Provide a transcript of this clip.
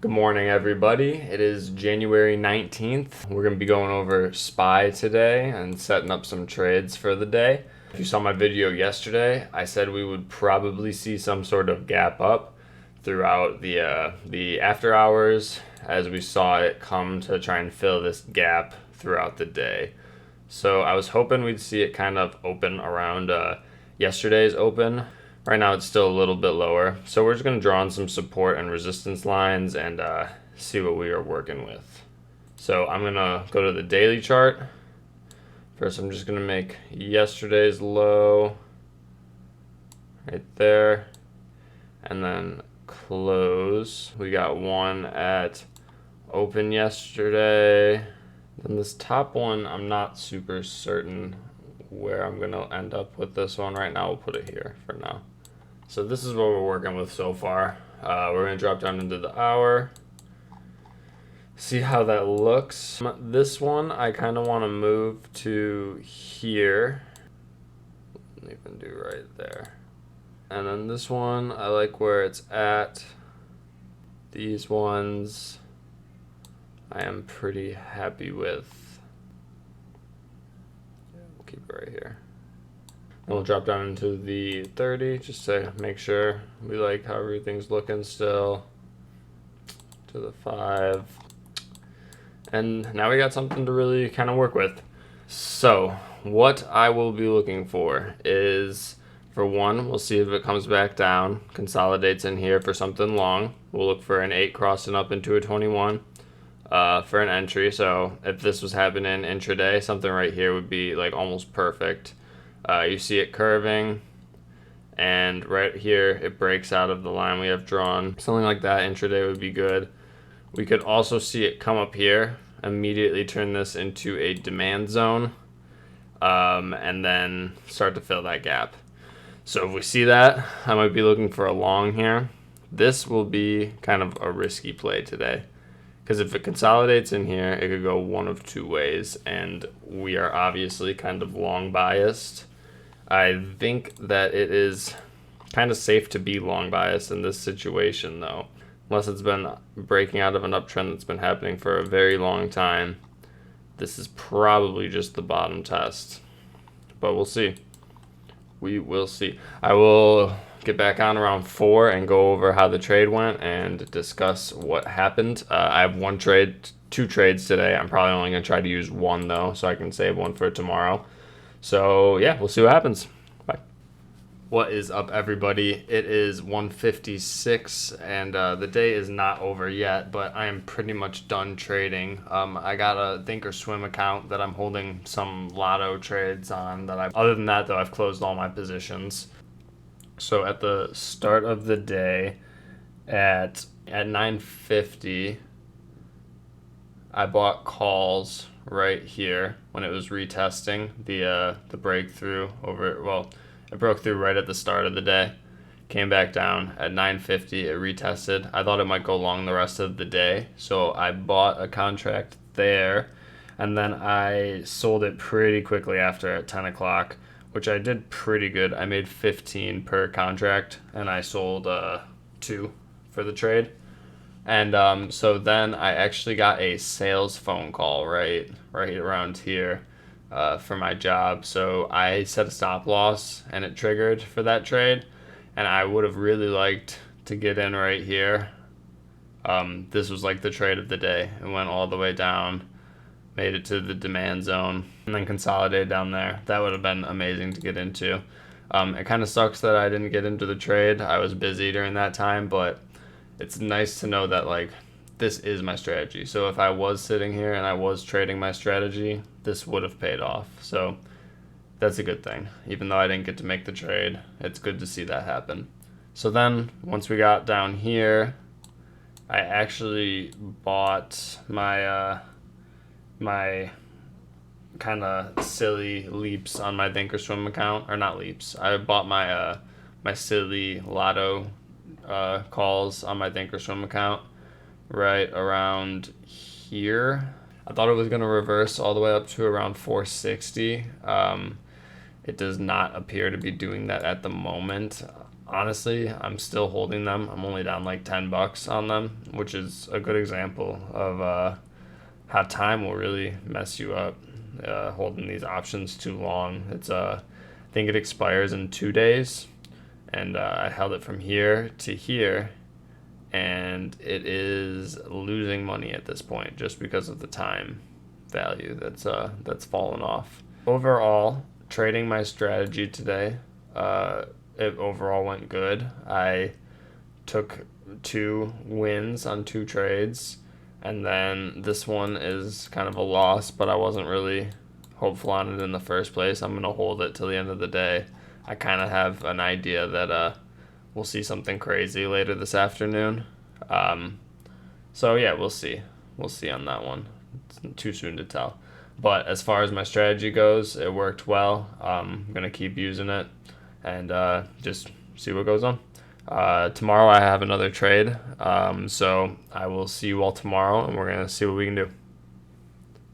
Good morning, everybody. It is January 19th. We're going to be going over SPY today and setting up some trades for the day. If you saw my video yesterday, I said we would probably see some sort of gap up throughout the after hours as we saw it come to try and fill this gap throughout the day. So I was hoping we'd see it kind of open around yesterday's open. Right now it's still a little bit lower, so we're just going to draw on some support and resistance lines and see what we are working with. So I'm going to go to the daily chart. First I'm just going to make yesterday's low right there, and then close. We got one at open yesterday. Then this top one, I'm not super certain where I'm going to end up with this one. Right now we'll put it here for now. So this is what we're working with so far. We're going to drop down into the hour, see how that looks. This one I kind of want to move to here, even do right there. And then this one I like where it's at. These ones I am pretty happy with. We'll keep it right here. And we'll drop down into the 30 just to make sure we like how everything's looking still. To the 5. And now we got something to really kind of work with. So what I will be looking for is, for one, we'll see if it comes back down, consolidates in here for something long. We'll look for an 8 crossing up into a 21 for an entry. So if this was happening intraday, something right here would be like almost perfect. You see it curving, and right here it breaks out of the line we have drawn. Something like that intraday would be good. We could also see it come up here, immediately turn this into a demand zone, and then start to fill that gap. So if we see that, I might be looking for a long here. This will be kind of a risky play today, because if it consolidates in here, it could go one of two ways, and we are obviously kind of long biased. I think that it is kind of safe to be long biased in this situation, though. Unless it's been breaking out of an uptrend that's been happening for a very long time. This is probably just the bottom test. But we'll see. We will see. I will get back on around 4 and go over how the trade went and discuss what happened. I have two trades today. I'm probably only going to try to use one, though, so I can save one for tomorrow. So yeah, we'll see what happens. Bye. What is up, everybody? It is 1:56 and the day is not over yet, but I am pretty much done trading. I got a Thinkorswim account that I'm holding some lotto trades on. Other than that, though, I've closed all my positions. So at the start of the day at 9:50, I bought calls right here when it was retesting the breakthrough over. Well, it broke through right at the start of the day, came back down at 9:50. It retested. I thought it might go long the rest of the day, so I bought a contract there, and then I sold it pretty quickly after at 10 o'clock, which I did pretty good. I made 15 per contract, and I sold 2 for the trade. And so then I actually got a sales phone call right around here for my job. So I set a stop loss and it triggered for that trade. And I would have really liked to get in right here. This was like the trade of the day. It went all the way down, made it to the demand zone, and then consolidated down there. That would have been amazing to get into. It kind of sucks that I didn't get into the trade. I was busy during that time, but it's nice to know that like this is my strategy. So if I was sitting here and I was trading my strategy, this would have paid off. So that's a good thing. Even though I didn't get to make the trade, it's good to see that happen. So then once we got down here, I actually bought my my kind of silly leaps on my Thinkorswim account, or not leaps. I bought my my silly lotto calls on my Thinkorswim account right around here. I thought it was going to reverse all the way up to around 460. It does not appear to be doing that at the moment. Honestly, I'm still holding them. I'm only down like $10 on them, which is a good example of how time will really mess you up. Holding these options too long. I think it expires in 2 days, and I held it from here to here, and it is losing money at this point just because of the time value that's fallen off. Overall, trading my strategy today, it overall went good. I took 2 wins on 2 trades, and then this one is kind of a loss, but I wasn't really hopeful on it in the first place. I'm gonna hold it till the end of the day. I kind of have an idea that we'll see something crazy later this afternoon. Um, so yeah, we'll see. We'll see on that one. It's too soon to tell. But as far as my strategy goes, it worked well. I'm gonna keep using it and just see what goes on. Tomorrow I have another trade, so I will see you all tomorrow, and we're gonna see what we can do.